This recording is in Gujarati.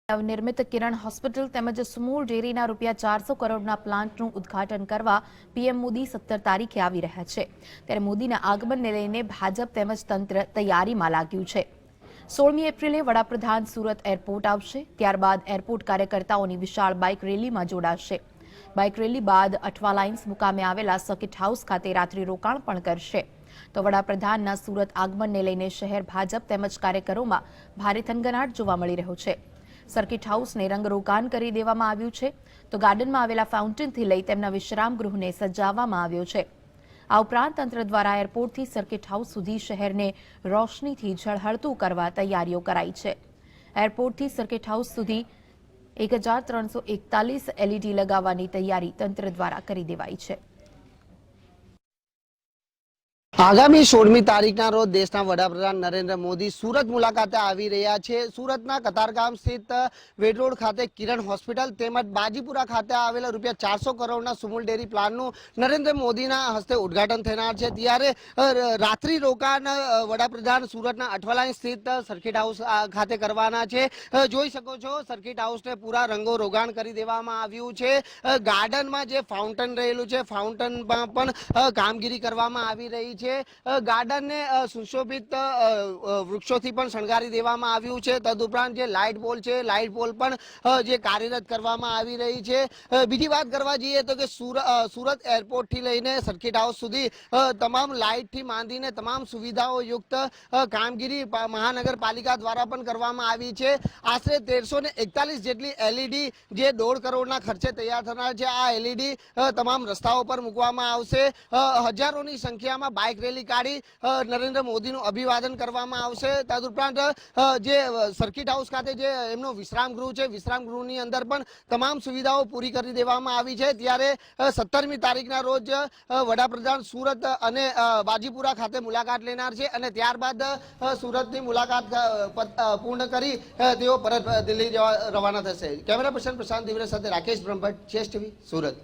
નવનિર્મિત કિરણ હોસ્પિટલ તેમજ સુમૂલ ડેરીના ₹400 કરોડના પ્લાન્ટનું ઉદ્ઘાટન કરવા પીએમ મોદી 17 તારીખે આવી રહ્યા છે। ત્યારે મોદીના આગમનને લઈને ભાજપ તેમજ તંત્ર તૈયારીમાં લાગ્યું છે। 16મી એપ્રિલે વડાપ્રધાન સુરત એરપોર્ટ આવશે, ત્યારબાદ એરપોર્ટ કાર્યકર્તાઓની વિશાળ બાઇક રેલીમાં જોડાશે। બાઇક રેલી બાદ અઠવા લાઇન્સ મુકામે આવેલા સર્કિટ હાઉસ ખાતે રાત્રિ રોકાણ પણ કરશે। તો વડાપ્રધાનના સુરત આગમનને લઈને શહેર ભાજપ તેમજ કાર્યકરોમાં ભારે થનગનાટ જોવા મળી રહ્યો છે। સર્કિટ હાઉસને રંગરોગાન કરી દેવામાં આવ્યું છે, તો ગાર્ડનમાં આવેલા ફાઉન્ટેનથી લઈ તેમના વિશ્રામ ગૃહને સજાવવામાં આવ્યો છે। આ ઉપરાંત તંત્ર દ્વારા એરપોર્ટથી સર્કિટ હાઉસ સુધી શહેરને રોશનીથી ઝળહળતું કરવા તૈયારીઓ કરાઈ છે। એરપોર્ટથી સર્કિટ હાઉસ સુધી 1341 એલઈડી લગાવવાની તૈયારી તંત્ર દ્વારા કરી દેવાઈ છે। આગામી 16મી તારીખના રોજ દેશના વડાપ્રધાન નરેન્દ્ર મોદી સુરત મુલાકાતે આવી રહ્યા છે। સુરતના કતારગામ સ્થિત વેડ રોડ ખાતે કિરણ હોસ્પિટલ તેમજ બાજીપુરા ખાતે આવેલા ₹400 કરોડના સુમૂલ ડેરી પ્લાનનું નરેન્દ્ર મોદીના હસ્તે ઉદ્ઘાટન થનાર છે। ત્યારે રાત્રિ રોકાણ વડાપ્રધાન સુરતના અઠવા લાઇન સ્થિત સર્કિટ હાઉસ ખાતે કરવાના છે। જોઈ શકો છો, સર્કિટ હાઉસને પૂરા રંગો રોગાણ કરી દેવામાં આવ્યું છે। ગાર્ડનમાં જે ફાઉન્ટેન રહેલું છે, ફાઉન્ટેનમાં પણ કામગીરી કરવામાં આવી રહી છે। ગાર્ડનને સુશોભિત વૃક્ષોથી પણ શણગારી દેવામાં આવ્યું છે। તદુપરાંત જે લાઇટ પોલ છે, લાઇટ પોલ પણ જે કાર્યરત કરવામાં આવી રહી છે। બીજી વાત કરવા જઈએ તો કે સુરત એરપોર્ટ થી લઈને સર્કિટ હાઉસ સુધી તમામ લાઇટ થી માંડીને તમામ સુવિધાઓ યુક્ત કામગીરી મહાનગરપાલિકા દ્વારા પણ કરવામાં આવી છે। આશરે 1341 જેટલી એલઈડી જે 1.5 કરોડના ખર્ચે તૈયાર થનાર છે। આ એલઈડી તમામ રસ્તાઓ પર મૂકવામાં આવશે। હજારોની સંખ્યામાં બાઇક રેલી કાઢી નરેન્દ્ર મોદીનું અભિવાદન કરવામાં આવશે। તદુપરાંત જે સર્કિટ હાઉસ ખાતે જે એમનો વિશ્રામ ગૃહ છે, વિશ્રામ ગૃહની અંદર પણ તમામ સુવિધાઓ પૂરી કરી દેવામાં આવી છે। ત્યારે 17મી તારીખના રોજ વડાપ્રધાન સુરત અને બાજીપુરા ખાતે મુલાકાત લેનાર છે અને ત્યારબાદ સુરતની મુલાકાત પૂર્ણ કરી તેઓ પરત દિલ્હી જવા રવાના થશે। કેમેરા પર્સન પ્રશાંત દિવરે સાથે રાકેશ બ્રહ્મભટ્ટ, ચેસ ટીવી, સુરત।